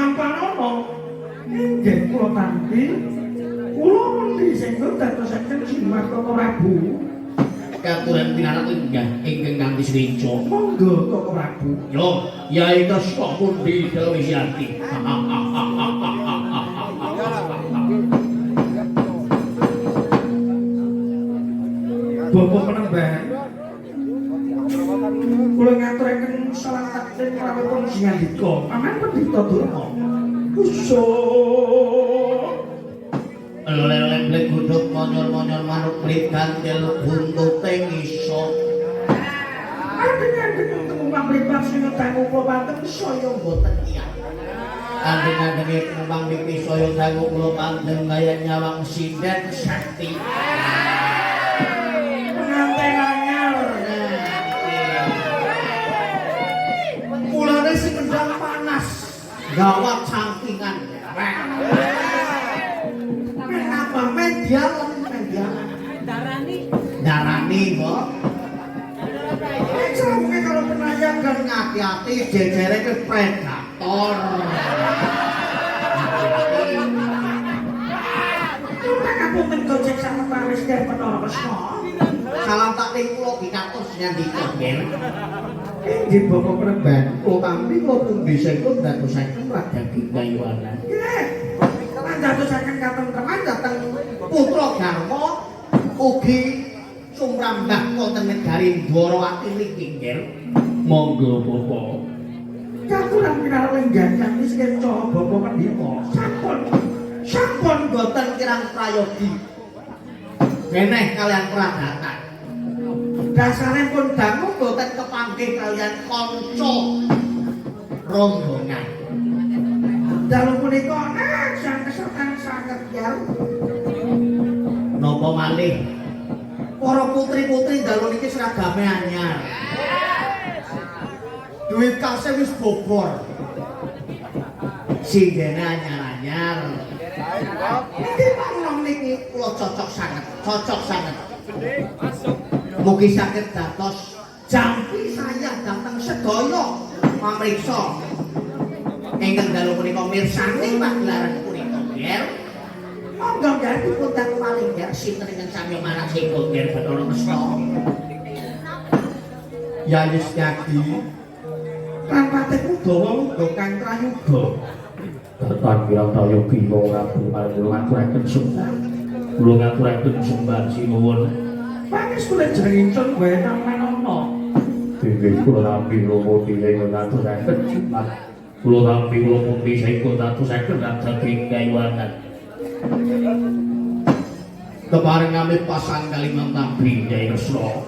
Sampanono inggih kula tampi kula mendi sing dadosaken jimat Koko Prabu katuran pinarak ingkang kanthi swinca monggo Koko Prabu yo yai kasta pundi Dewi Yanti Bapak Penemban kula ngaturaken salam takdir krawuh singandika paman pendhita Durna usuk leleng blek guduk monyor-monyor manuk plit kantil buntuting iso adeng-adeng tumumpang mripat sing dangu kula paten saya mboten iya adeng-adenge tumumpang mriki saya dangu kula paten kaya nyawang sinden sakti penganten anyar mulane sing kendang panas gawat cangkingan kenapa medialan darani kok sampe kalau penayan kan ngati-hati jejere ke predator Ora kapunten gojek sama Paris dari Petoro Kresna salam taklim kula dikatus nyandika nggih inggih Bapak Penemban utampi kula pundi sengkut dadosaken radagi gayuwanan nggih pandadosaken katentreman dhateng putra garwa ugi sumrambah wonten negari Dwarawati niki nggih monggo Bapak katuran pinarak lenggan kanthi sekeca Bapak Pendhita sampun boten kirang prayogi meneh kalian pradatan dasare pun dangu boten kepanggih kalian kanca rombongan dalu punika sang kesertan sanget ya napa malih para putri-putri dalu niki seragame anyar duit kase wis bobor singgene anyar-anyar niki panom niki kula cocok sanget mugi saged dados jampi saya dateng sedaya pamriksa ingkang dalu punika mirsani pagelaran punika nggih monggo nggih dipundang malih nggih sinten ingkang sami marang singgo nggih Bathara Kresna Yayus Nyadi lan Patih Udawa uga Kang Prayuga tetan kirang prayogi kula ngaturaken sembah kula ngaturaken sembah sinuwun pangis kula jengicun wae namana Dewi kula nampi kula pundi ngaturaken sembah kula nampi kula pundi saengga ngaturaken radagi gayuwanan keparing amit pasang kaliman tampi Nyai Kresna